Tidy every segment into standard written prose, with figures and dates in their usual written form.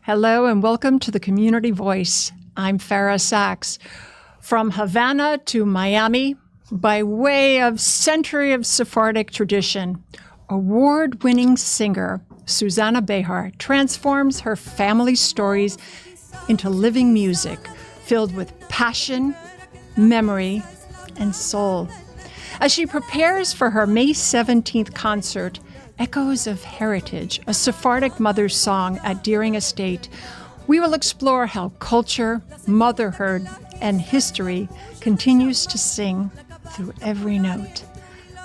Hello and welcome to the Community Voice. I'm Fara Sax. From Havana to Miami, by way of century of Sephardic tradition, award-winning singer Susana Behar transforms her family's stories into living music filled with passion, memory, and soul. As she prepares for her May 17th concert, Echoes of Heritage, a Sephardic mother's song at Deering Estate, we will explore how culture, motherhood, and history continues to sing through every note.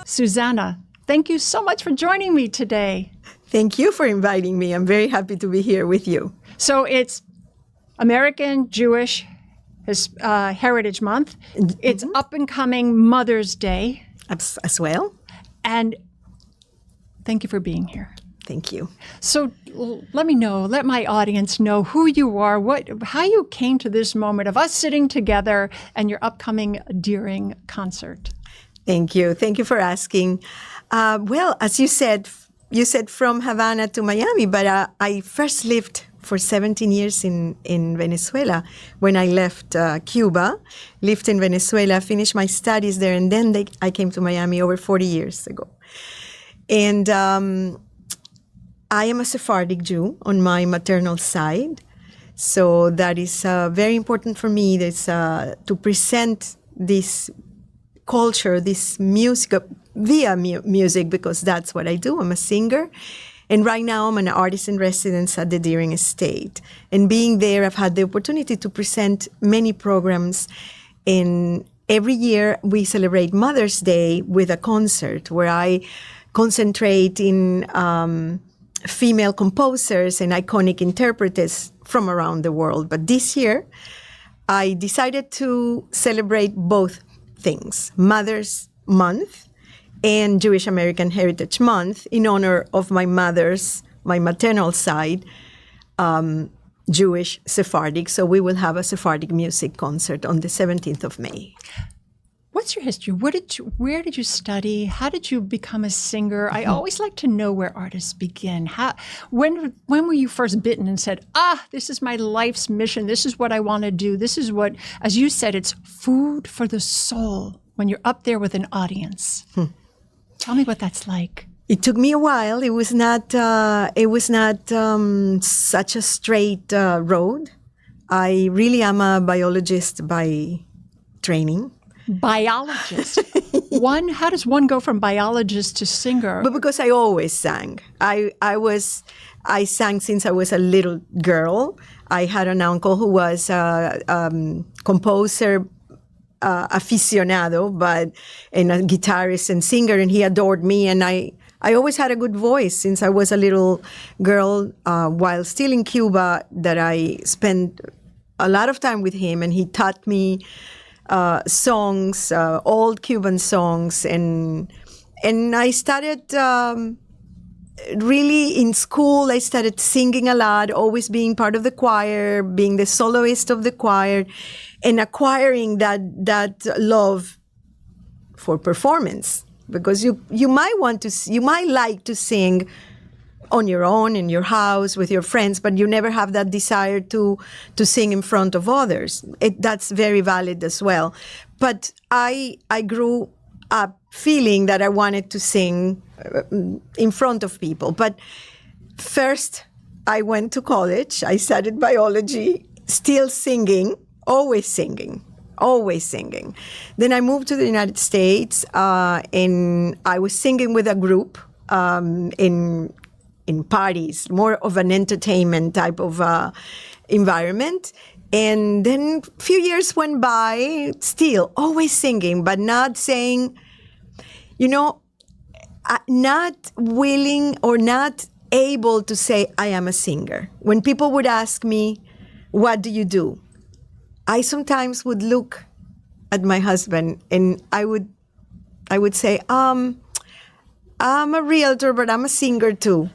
Susana, thank you so much for joining me today. Thank you for inviting me. I'm very happy to be here with you. So it's American Jewish Heritage Month. It's up and coming Mother's Day. As well. And thank you for being here. Thank you. So let my audience know who you are, how you came to this moment of us sitting together and your upcoming Deering concert. Thank you. Thank you for asking. Well, as you said from Havana to Miami, but I first lived for 17 years in Venezuela. When I left Cuba, lived in Venezuela, finished my studies there, and then I came to Miami over 40 years ago. And I am a Sephardic Jew on my maternal side. So that is very important for me to present this culture, this music via music, because that's what I do. I'm a singer. And right now I'm an artist in residence at the Deering Estate. And being there, I've had the opportunity to present many programs. And every year we celebrate Mother's Day with a concert where I concentrate in female composers and iconic interpreters from around the world. But this year, I decided to celebrate both things, Mother's Month and Jewish American Heritage Month, in honor of my maternal side, Jewish Sephardic. So we will have a Sephardic music concert on the 17th of May. What's your history? Where did you study? How did you become a singer? I always like to know where artists begin. When were you first bitten and said, this is my life's mission. This is what I want to do. This is what, as you said, it's food for the soul when you're up there with an audience. Tell me what that's like. It took me a while. It was not such a straight road. I really am a biologist by training. Biologist. How does one go from biologist to singer? But because I always sang. I sang since I was a little girl. I had an uncle who was a composer, aficionado, and a guitarist and singer, and he adored me. And I always had a good voice since I was a little girl. While still in Cuba, that I spent a lot of time with him, and he taught me songs, old Cuban songs, and I started really in school. I started singing a lot, always being part of the choir, being the soloist of the choir, and acquiring that love for performance. Because you might like to sing on your own in your house with your friends, but you never have that desire to sing in front of others. That's very valid as well. But I grew up feeling that I wanted to sing in front of people. But first, I went to college. I studied biology, still singing, always singing. Then I moved to the United States, and I was singing with a group in parties, more of an entertainment type of environment. And then a few years went by, still always singing, but not saying, not willing or not able to say, I am a singer. When people would ask me, what do you do? I sometimes would look at my husband and I would say, I'm a realtor, but I'm a singer too.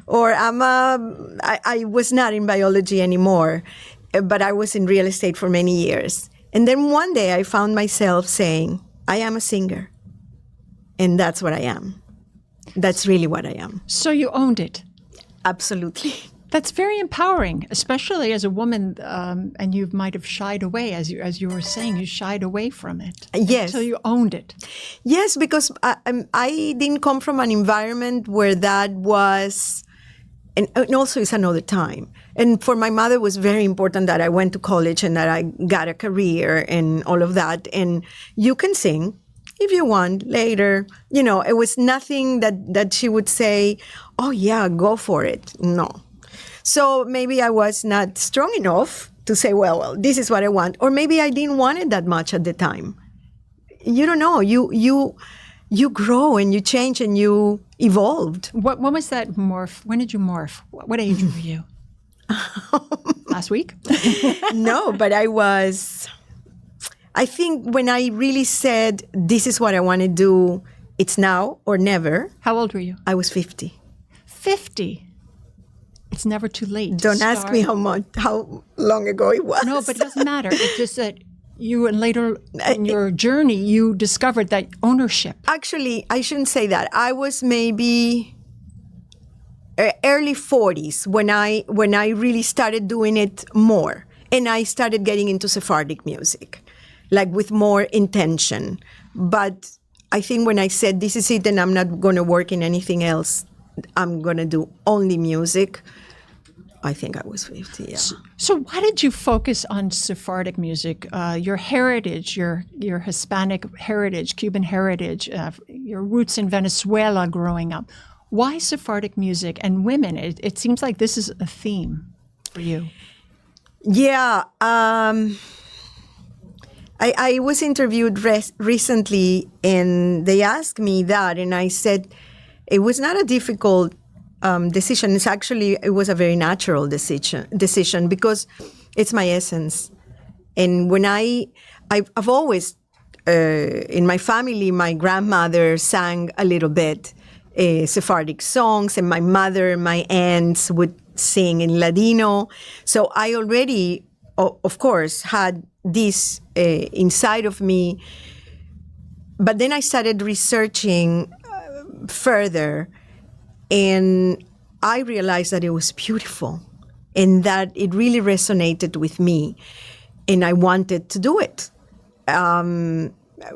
Or I was not in biology anymore, but I was in real estate for many years. And then one day I found myself saying, I am a singer. And that's what I am. That's really what I am. So you owned it. Absolutely. That's very empowering, especially as a woman, and you might have shied away, as you were saying, you shied away from it. Yes. Until you owned it. Yes, because I didn't come from an environment where that was, and also it's another time. And for my mother, it was very important that I went to college and that I got a career and all of that. And you can sing if you want later. You know, it was nothing that she would say, oh, yeah, go for it. No. So maybe I was not strong enough to say, well, this is what I want. Or maybe I didn't want it that much at the time. You don't know. You grow and you change and you evolved. When was that morph? When did you morph? What age were you? Last week? No, but I think when I really said, this is what I want to do, it's now or never. How old were you? I was 50. 50. It's never too late. Don't ask me how long ago it was. No, but it doesn't matter. It's just that you, and later in your journey, you discovered that ownership. Actually, I shouldn't say that. I was maybe early 40s when I really started doing it more. And I started getting into Sephardic music, like with more intention. But I think when I said, this is it and I'm not going to work in anything else, I'm going to do only music, I think I was 50, yeah. So why did you focus on Sephardic music, your heritage, your Hispanic heritage, Cuban heritage, your roots in Venezuela growing up? Why Sephardic music and women? It seems like this is a theme for you. Yeah. I was interviewed recently, and they asked me that, and I said it was not a difficult decision. It was a very natural decision because it's my essence. And when I've always, in my family, my grandmother sang a little bit Sephardic songs, and my mother and my aunts would sing in Ladino. So I already, of course, had this inside of me. But then I started researching further, and I realized that it was beautiful and that it really resonated with me, and I wanted to do it.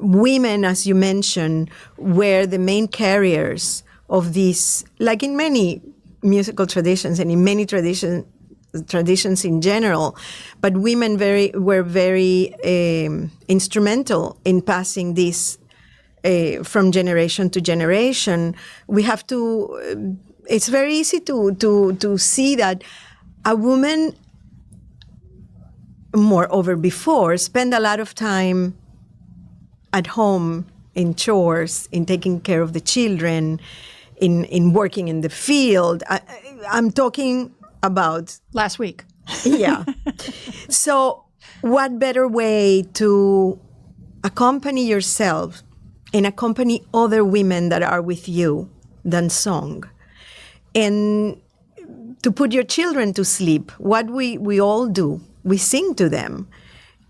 Women, as you mentioned, were the main carriers of this, like in many musical traditions and in many traditions in general, but women were very instrumental in passing this from generation to generation. We have to. It's very easy to see that a woman, moreover before, spent a lot of time at home in chores, in taking care of the children, in working in the field. I'm talking about last week. Yeah. So what better way to accompany yourself and accompany other women that are with you than song? And to put your children to sleep, what we all do, we sing to them.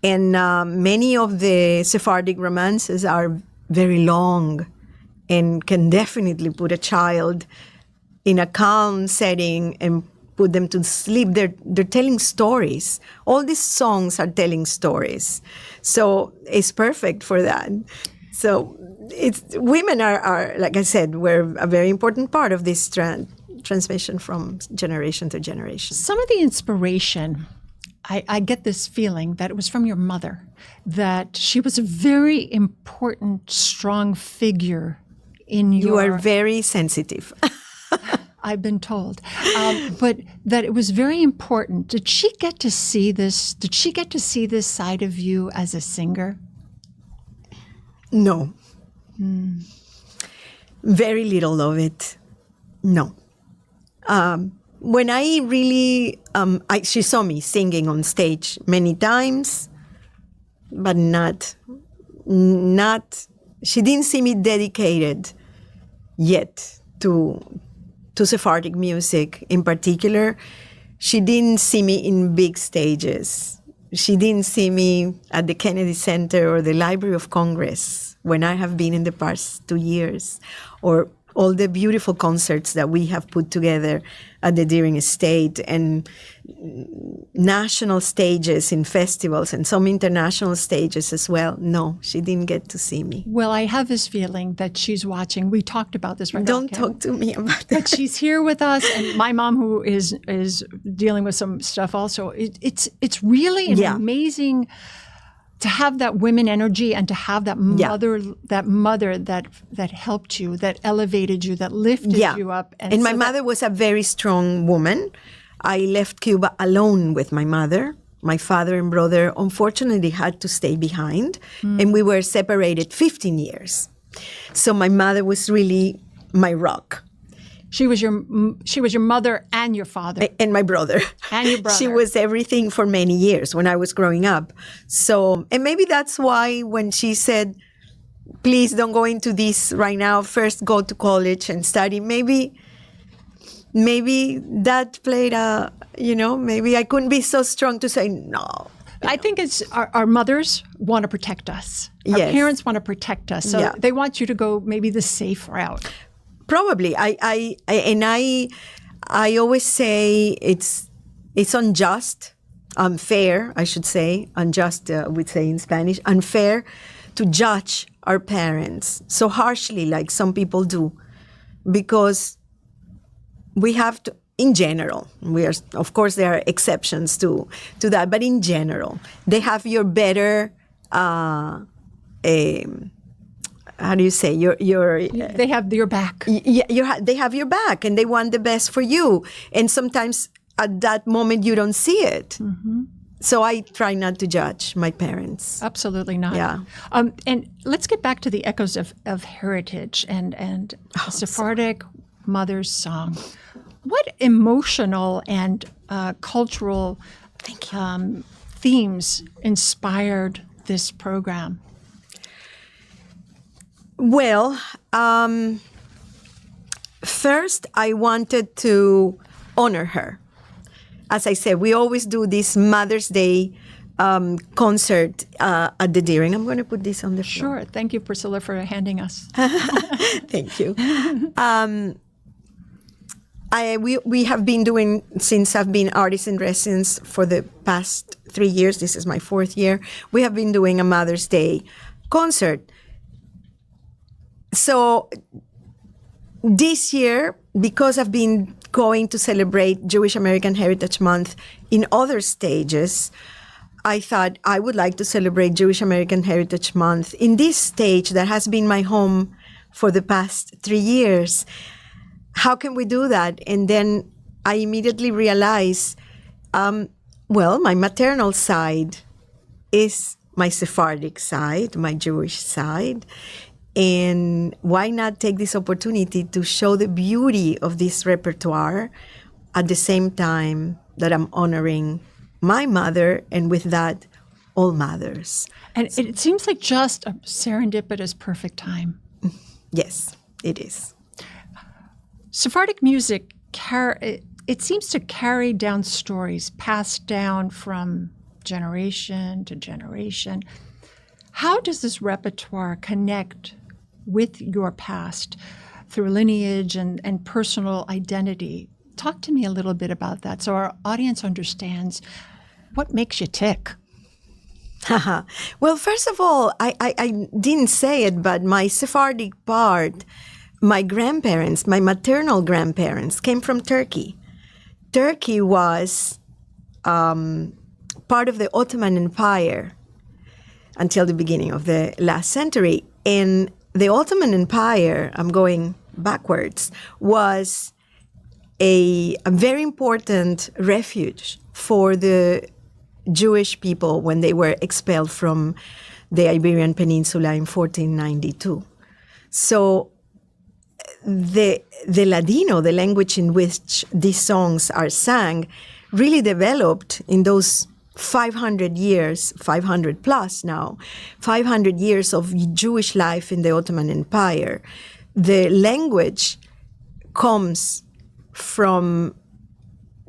And many of the Sephardic romances are very long and can definitely put a child in a calm setting and put them to sleep. They're telling stories. All these songs are telling stories. So it's perfect for that. So women are, like I said, were a very important part of this transmission from generation to generation. Some of the inspiration, I get this feeling that it was from your mother, that she was a very important, strong figure in your... You are very sensitive. I've been told. But that it was very important. Did she get to see this? Did she get to see this side of you as a singer? No. Very little of it. No. When I really, she saw me singing on stage many times, but not, she didn't see me dedicated yet to Sephardic music in particular. She didn't see me in big stages. She didn't see me at the Kennedy Center or the Library of Congress when I have been in the past 2 years, or all the beautiful concerts that we have put together at the Deering Estate, and national stages in festivals and some international stages as well. No, she didn't get to see me. Well, I have this feeling that she's watching. We talked about this right now. Don't talk to me about that. But she's here with us, and my mom, who is dealing with some stuff also. It's really an amazing to have that women energy and to have that mother that helped you, that elevated you, that lifted you up. And my mother was a very strong woman. I left Cuba alone with my mother. My father and brother unfortunately had to stay behind, and we were separated 15 years. So my mother was really my rock. She was your mother and your father. And my brother. And your brother. She was everything for many years when I was growing up. So, and maybe that's why when she said, please don't go into this right now, first go to college and study, maybe that played maybe I couldn't be so strong to say no. I think it's our mothers want to protect us. Our Yes. parents want to protect us. So they want you to go maybe the safe route. Probably. I always say it's unjust, unfair, I should say, unjust, we'd say in Spanish, unfair to judge our parents so harshly like some people do, because we have to, in general, of course there are exceptions to that, but in general, they have your better, how do you say, They have your back. they have your back, and they want the best for you. And sometimes at that moment you don't see it. Mm-hmm. So I try not to judge my parents. Absolutely not. Yeah. And let's get back to the echoes of heritage and Sephardic Mother's Song. What emotional and cultural themes inspired this program? Well, first I wanted to honor her. As I said, we always do this Mother's Day concert at the Deering. I'm going to put this on the floor. Sure. Thank you, Priscilla, for handing us. Thank you. We have been doing, since I've been artist in residence for the past 3 years, this is my 4th year, we have been doing a Mother's Day concert. So this year, because I've been going to celebrate Jewish American Heritage Month in other stages, I thought I would like to celebrate Jewish American Heritage Month in this stage that has been my home for the past 3 years. How can we do that? And then I immediately realized, my maternal side is my Sephardic side, my Jewish side. And why not take this opportunity to show the beauty of this repertoire at the same time that I'm honoring my mother, and with that, all mothers. And it seems like just a serendipitous perfect time. Yes, it is. Sephardic music, it seems to carry down stories passed down from generation to generation. How does this repertoire connect with your past through lineage and personal identity? Talk to me a little bit about that so our audience understands what makes you tick. Well, first of all, I didn't say it, but my Sephardic part, my grandparents, my maternal grandparents came from Turkey. Turkey was part of the Ottoman Empire until the beginning of the last century. And the Ottoman Empire, I'm going backwards, was a very important refuge for the Jewish people when they were expelled from the Iberian Peninsula in 1492. So the Ladino, the language in which these songs are sung, really developed in those 500 years, 500 plus now, 500 years of Jewish life in the Ottoman Empire. The language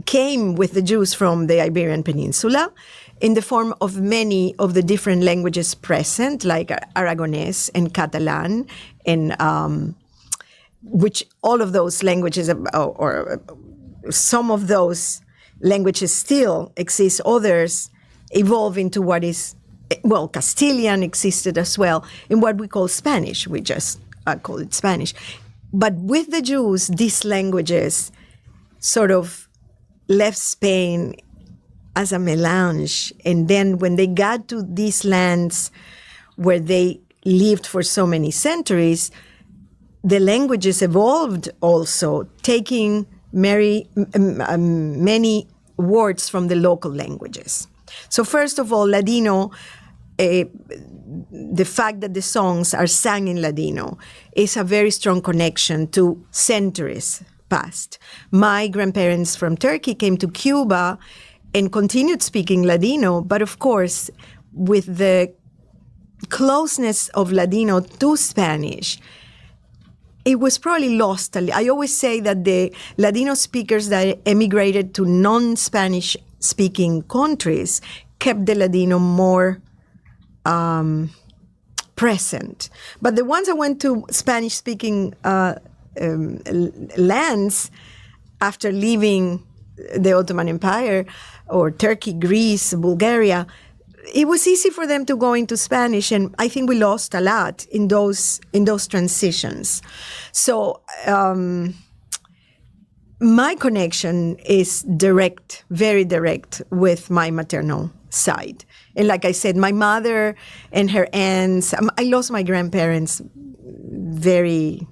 came with the Jews from the Iberian Peninsula in the form of many of the different languages present, like Aragonese and Catalan and which all of those languages, or some of those languages still exist, others evolve into what is, well, Castilian existed as well, in what we call Spanish. We just call it Spanish. But with the Jews, these languages sort of left Spain as a melange. And then when they got to these lands where they lived for so many centuries, the languages evolved also, taking many words from the local languages. So first of all, Ladino, the fact that the songs are sung in Ladino is a very strong connection to centuries past. My grandparents from Turkey came to Cuba and continued speaking Ladino, but of course, with the closeness of Ladino to Spanish, it was probably lost. I always say that the Ladino speakers that emigrated to non-Spanish speaking countries kept the Ladino more present. But the ones that went to Spanish speaking lands after leaving the Ottoman Empire, or Turkey, Greece, Bulgaria, it was easy for them to go into Spanish, and I think we lost a lot in those transitions. So my connection is direct, very direct, with my maternal side. And like I said, my mother and her aunts, I lost my grandparents very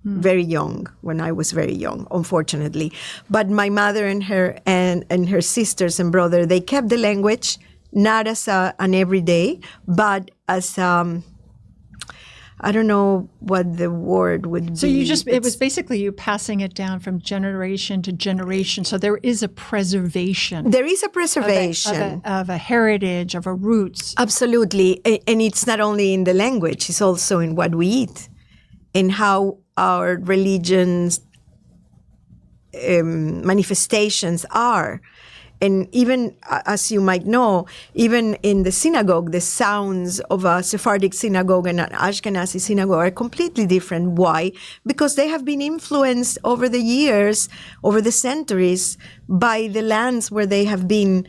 young, when I was very young, unfortunately. But my mother and her sisters and brother, they kept the language, not as an everyday, but as I don't know what the word would be. So it was basically you passing it down from generation to generation. So there is a preservation. There is a preservation. Of a heritage, of a roots. Absolutely. And it's not only in the language, it's also in what we eat and how our religion's manifestations are. And even, as you might know, even in the synagogue, the sounds of a Sephardic synagogue and an Ashkenazi synagogue are completely different. Why? Because they have been influenced over the years, over the centuries, by the lands where they have been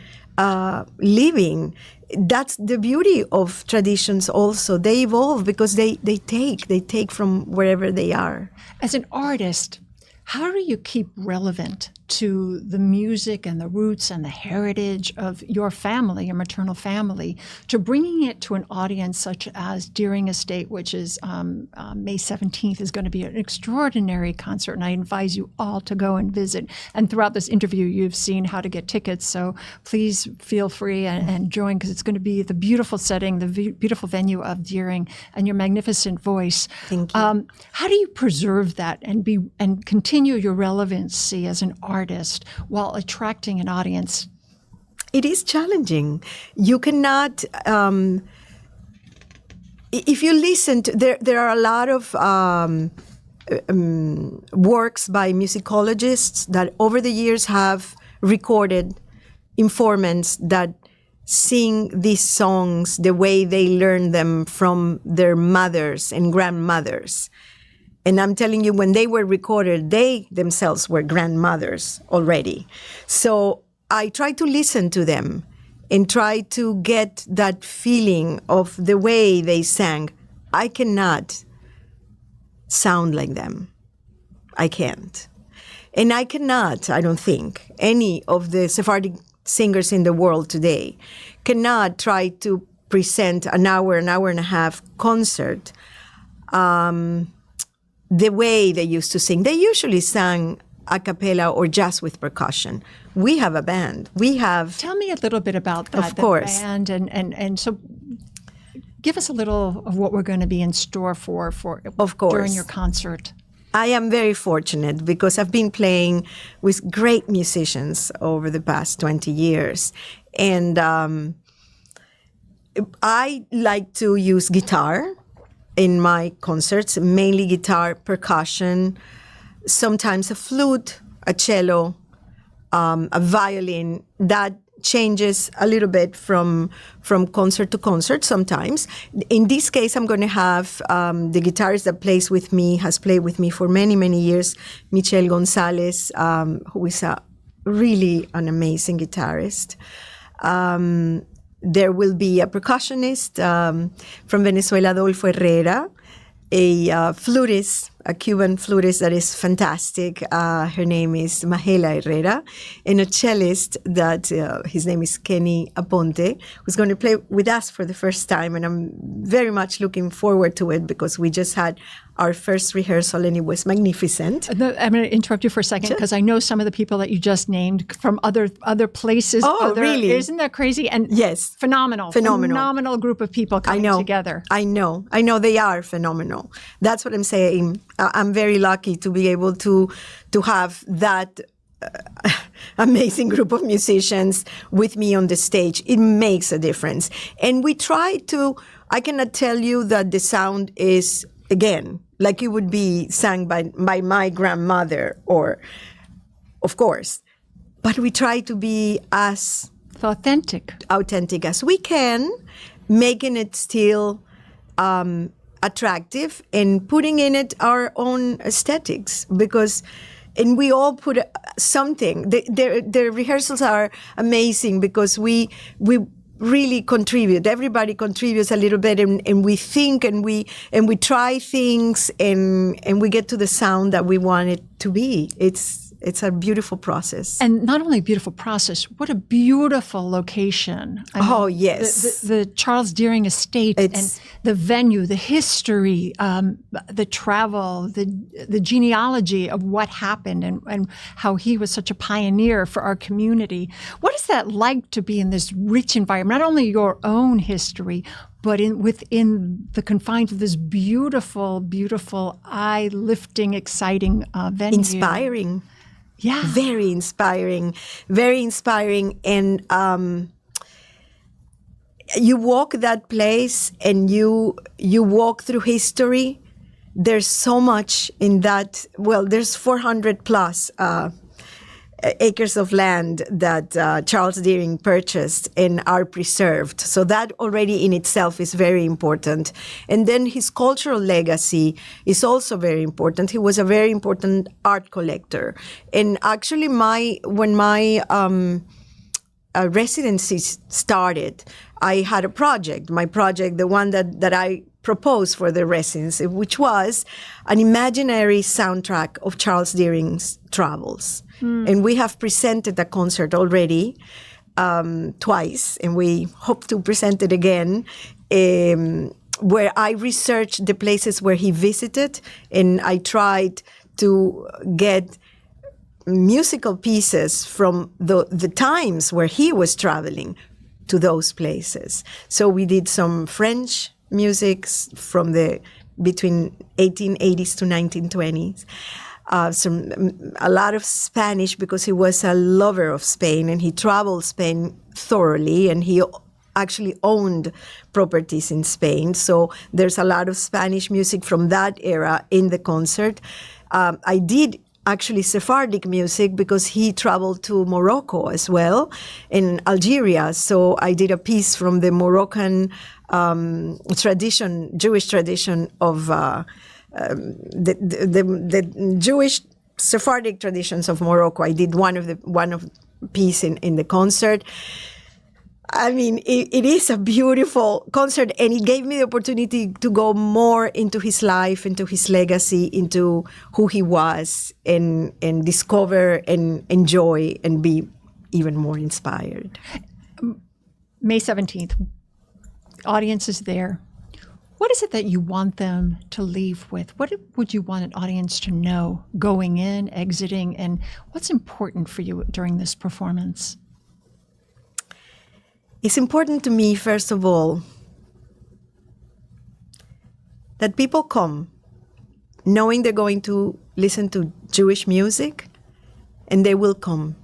living. That's the beauty of traditions also. They evolve because they take from wherever they are. As an artist, how do you keep relevant to the music and the roots and the heritage of your family, your maternal family, to bringing it to an audience such as Deering Estate, which is May 17th, is going to be an extraordinary concert, and I advise you all to go and visit. And throughout this interview, you've seen how to get tickets, so please feel free and join, because it's going to be the beautiful setting, the beautiful venue of Deering, and your magnificent voice. Thank you. How do you preserve that and continue your relevancy as an artist while attracting an audience? It is challenging. You cannot, if you listen to, there are a lot of works by musicologists that over the years have recorded informants that sing these songs the way they learned them from their mothers and grandmothers. And I'm telling you, when they were recorded, they themselves were grandmothers already. So I try to listen to them and try to get that feeling of the way they sang. I cannot sound like them. I can't. And I cannot, I don't think, any of the Sephardic singers in the world today cannot try to present an hour and a half concert the way they used to sing. They usually sang a cappella or just with percussion. We have a band. Tell me a little bit about that. Of course. The band and so give us a little of what we're going to be in store for of course, during your concert. I am very fortunate because I've been playing with great musicians over the past 20 years. And I like to use guitar in my concerts, mainly guitar, percussion, sometimes a flute, a cello, a violin. That changes a little bit from concert to concert sometimes. In this case, I'm going to have the guitarist that plays with me, has played with me for many, many years, Michelle Gonzalez, who is really an amazing guitarist. There will be a percussionist from Venezuela, Adolfo Herrera, a flutist, a Cuban flutist that is fantastic. Her name is Mahela Herrera, and a cellist that his name is Kenny Aponte, who's going to play with us for the first time. And I'm very much looking forward to it because we just had our first rehearsal and it was magnificent. I'm going to interrupt you for a second because I know some of the people that you just named from other places. Oh, really? Isn't that crazy? And yes, phenomenal group of people coming together. I know they are phenomenal. That's what I'm saying. I'm very lucky to be able to have that amazing group of musicians with me on the stage. It makes a difference. And we try to, I cannot tell you that the sound is, again, like it would be sung by my grandmother, or, of course, but we try to be as authentic as we can, making it still attractive and putting in it our own aesthetics, and we all put something. The rehearsals are amazing because we really contribute. Everybody contributes a little bit, and we think and we try things, and we get to the sound that we want it to be. It's a beautiful process. And not only a beautiful process, what a beautiful location. Yes. The Charles Deering Estate and the venue, the history, the travel, the genealogy of what happened and how he was such a pioneer for our community. What is that like to be in this rich environment? Not only your own history, but within the confines of this beautiful, beautiful, eye-lifting, exciting venue. Inspiring. Yeah. Very inspiring. Very inspiring. And you walk that place and you walk through history. There's so much in that. Well, there's 400 plus acres of land that Charles Deering purchased and are preserved. So that already in itself is very important. And then his cultural legacy is also very important. He was a very important art collector. And actually when my residency started, I had a project. My project, the one that I proposed for the residency, which was an imaginary soundtrack of Charles Deering's travels. And we have presented a concert already twice, and we hope to present it again, where I researched the places where he visited, and I tried to get musical pieces from the times where he was traveling to those places. So we did some French music from between 1880s to 1920s. A lot of Spanish, because he was a lover of Spain and he traveled Spain thoroughly, and he actually owned properties in Spain. So there's a lot of Spanish music from that era in the concert. I did actually Sephardic music because he traveled to Morocco as well, in Algeria. So I did a piece from the Moroccan Jewish tradition of the Jewish Sephardic traditions of Morocco. I did one of piece in the concert. I mean, it is a beautiful concert, and it gave me the opportunity to go more into his life, into his legacy, into who he was, and discover and enjoy and be even more inspired. May 17th, audience is there. What is it that you want them to leave with? What would you want an audience to know going in, exiting, and what's important for you during this performance? It's important to me, first of all, that people come knowing they're going to listen to Jewish music, and they will come.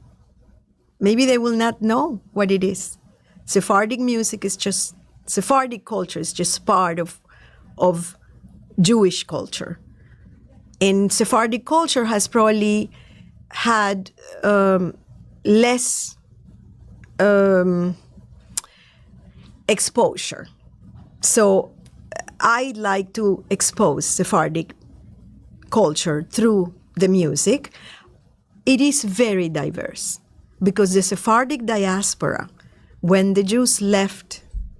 Maybe they will not know what it is. Sephardic culture is just part of Jewish culture. And Sephardic culture has probably had less exposure. So I like to expose Sephardic culture through the music. It is very diverse because the Sephardic diaspora, when the Jews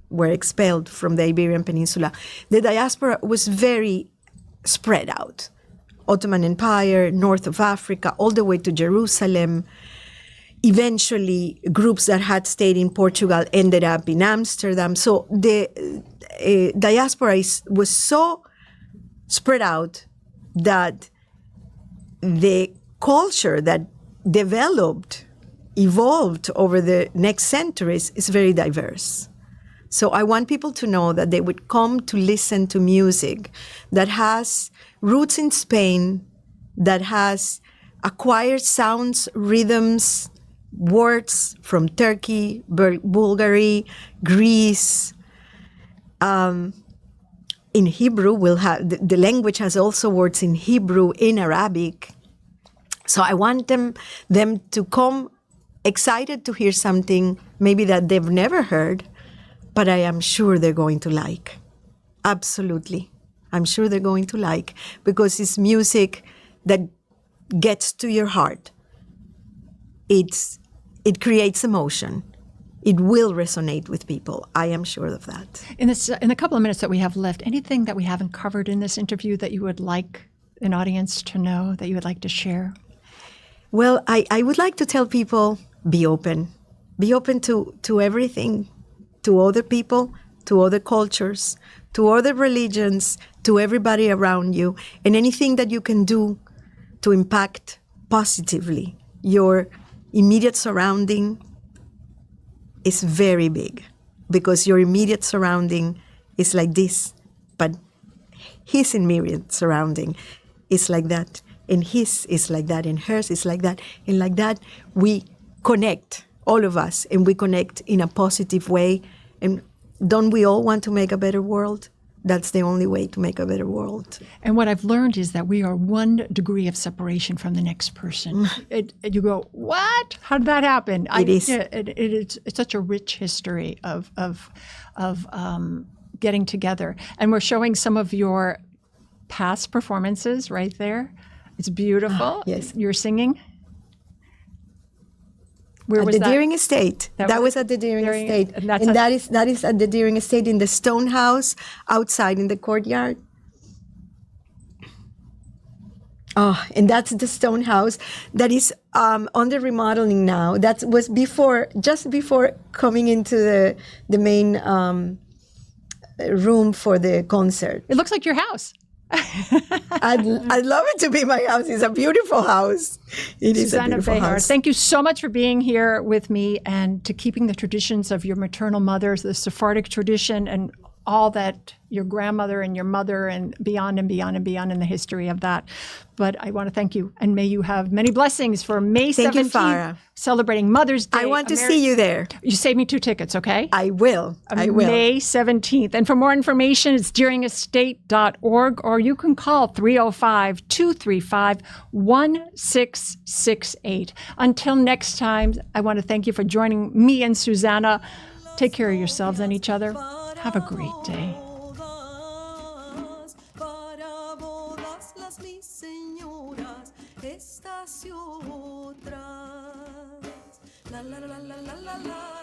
were expelled from the Iberian Peninsula, the diaspora was very spread out. Ottoman Empire, north of Africa, all the way to Jerusalem. Eventually, groups that had stayed in Portugal ended up in Amsterdam. So the diaspora was so spread out that the culture that evolved over the next centuries is very diverse. So I want people to know that they would come to listen to music that has roots in Spain, that has acquired sounds, rhythms, words from Turkey, Bulgaria, Greece. In Hebrew, we'll have the language has also words in Hebrew, in Arabic. So I want them to come excited to hear something maybe that they've never heard, but I am sure they're going to like. Absolutely. I'm sure they're going to like, because it's music that gets to your heart. It creates emotion. It will resonate with people. I am sure of that. In the couple of minutes that we have left, anything that we haven't covered in this interview that you would like an audience to know, that you would like to share? Well, I would like to tell people, be open. Be open to everything, to other people, to other cultures, to other religions, to everybody around you, and anything that you can do to impact positively your immediate surrounding is very big, because your immediate surrounding is like this, but his immediate surrounding is like that, and his is like that, and hers is like that, and like that we connect, all of us, and we connect in a positive way. And don't we all want to make a better world? That's the only way to make a better world. And what I've learned is that we are 1 degree of separation from the next person. You go, what? How did that happen? It's such a rich history of getting together. And we're showing some of your past performances right there. It's beautiful. Yes. You're singing. Where at was the that? Deering Estate. That was at the Deering Estate. And that is at the Deering Estate, in the stone house outside in the courtyard. Oh, and that's the stone house that is under remodeling now. That was just before coming into the main room for the concert. It looks like your house. I'd love it to be my house. It's a beautiful house. It is Susana a beautiful Behar, house. thank you so much for being here with me and to keeping the traditions of your maternal mothers, the Sephardic tradition, and all that your grandmother and your mother and beyond and beyond and beyond in the history of that. But I want to thank you, and may you have many blessings for May 17th, Thank you, Fara. celebrating Mother's Day. I want to see you there. You save me 2 tickets, okay? I will. I will. May 17th. And for more information, it's deeringestate.org, or you can call 305-235-1668. Until next time, I want to thank you for joining me and Susana. Take care of yourselves and each other. Have a great day. Para bodas las mis señoras, estas y otras. La la la la la la la.